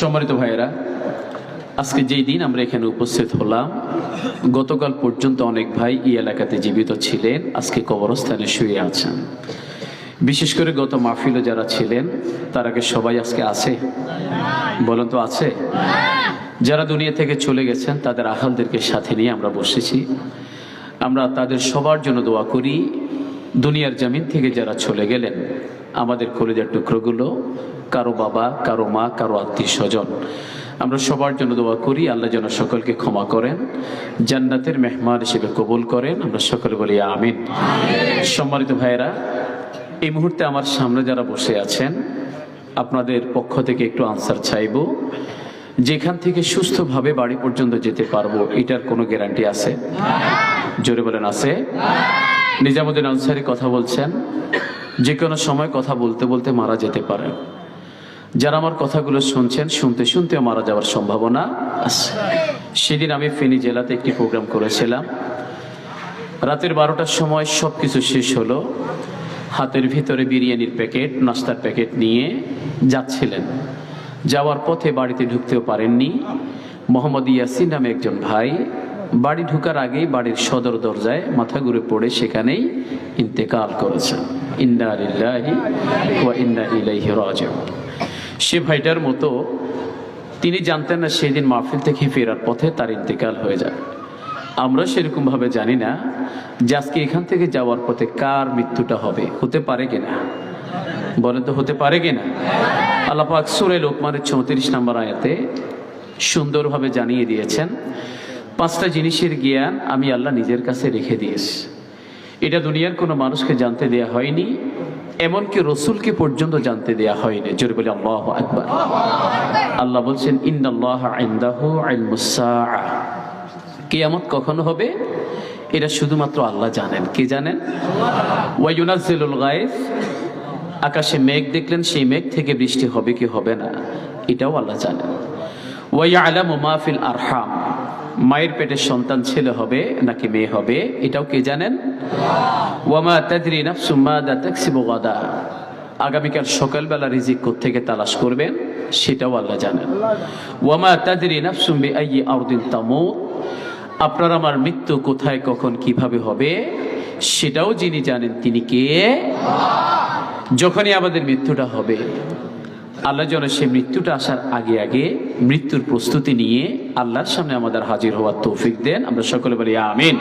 সম্মানিত ভাইয়েরা, আজকে যেই দিন আমরা এখানে উপস্থিত হলাম, গতকাল পর্যন্ত অনেক ভাই এই এলাকাতে জীবিত ছিলেন, আজকে কবরস্থানে শুয়ে আছেন। বিশেষ করে গত মাহফিলে যারা ছিলেন তারাকে সবাই আজকে আছে? বলেন তো আছে? যারা দুনিয়া থেকে চলে গেছেন তাদের আহালদেরকে সাথে নিয়ে আমরা বসেছি। আমরা তাদের সবার জন্য দোয়া করি। দুনিয়ার জমিন থেকে যারা চলে গেলেন, আমাদের কলিজার টুকরোগুলো, কারো বাবা, কারো মা, কারো আত্মীয় স্বজন, আমরা সবার জন্য দোয়া করি আল্লাহ যেন সকলকে ক্ষমা করেন, জান্নাতের মেহমান হিসেবে কবুল করেন। আমরা সকলে বলি আমিন। সম্মানিত ভাইয়েরা, এই মুহূর্তে আমার সামনে যারা বসে আছেন, আপনাদের পক্ষ থেকে একটু আনসার চাইব। যেখান থেকে সুস্থভাবে বাড়ি পর্যন্ত যেতে পারবো, এটার কোনো গ্যারান্টি আছে? জোরে বলেন, আছে? নিজামুদ্দিন আনসারী কথা বলছেন, যে কোনো সময় কথা বলতে বলতে মারা যেতে পারেন। যারা আমার কথাগুলো শুনছেন, শুনতে শুনতেও মারা যাওয়ার সম্ভাবনা আছে। সেদিন আমি ফেনী জেলাতে একটি প্রোগ্রাম করেছিলাম। রাতের 12টার সময় সব কিছু শেষ হলো। হাতের ভিতরে বিরিয়ানির প্যাকেট, নাস্তার প্যাকেট নিয়ে যাচ্ছিলেন। যাওয়ার পথে বাড়িতে ঢুকতেও পারেননি। মোহাম্মদ ইয়াসিন নামে একজন ভাই বাড়ি ঢুকার আগেই বাড়ির সদর দরজায় মাথা ঘুরে পড়ে সেখানেই ইন্তেকাল করেছেন। ইন্না লিল্লাহি ওয়া ইন্না ইলাইহি রাজিউন। সে ভাইটার মতো তিনি জানতেন না সেদিন মাহফিল থেকে ফেরার পথে তার ইন্তেকাল হয়ে যায়। আমরা সেরকম ভাবে জানি না যে আজকে এখান থেকে যাওয়ার পথে কার মৃত্যুটা হবে। হতে পারে কিনা বলেন তো, হতে পারে কিনা? আল্লাহ পাক সূরা লোকমানের 34 নম্বর আয়াতে সুন্দরভাবে জানিয়ে দিয়েছেন, 5টা জিনিসের জ্ঞান আমি আল্লাহ নিজের কাছে রেখে দিয়েছি। এটা দুনিয়ার কোনো মানুষকে জানতে দেয়া হয়নি, এমনকি রসুলকে পর্যন্ত জানতে দেয়া হয়নি। জোরে বলি আল্লাহু আকবার। আল্লাহ বলছেন, ইন্নাল্লাহা ইনদাহু ইলমুস সাআহ। কিয়ামত কখন হবে এটা শুধুমাত্র আল্লাহ জানেন। কে জানেন? ওয়া ইউনাজ্জিলুল গায়স। আকাশে মেঘ দেখলেন, সেই মেঘ থেকে বৃষ্টি হবে কি হবে না এটাও আল্লাহ জানেন। ওয়া ইয়ালামু মা ফিল আরহাম। মায়ের পেটের সন্তান ছেলে হবে নাকি মেয়ে হবে এটাও কে জানেন? ওয়া মা তাদরি নাফসুম মাযা তাকসিবু গাদা। আগামীকাল সকালবেলা রিজিক কোত্থেকে তালাশ করবেন সেটাও আল্লাহ জানেন। ওয়া মা তাদরি নাফসুম বিআইয়ি আরদিন তামুত। আপনার আমার মৃত্যু কোথায়, কখন, কিভাবে হবে সেটাও যিনি জানেন তিনি কে? যখনই আমাদের মৃত্যুটা হবে, আল্লাহ যেন সে মৃত্যুটা আসার আগে আগে মৃত্যুর প্রস্তুতি নিয়ে আল্লাহর সামনে আমাদের হাজির হওয়ার তৌফিক দেন। আমরা সকলে বলি আমিন।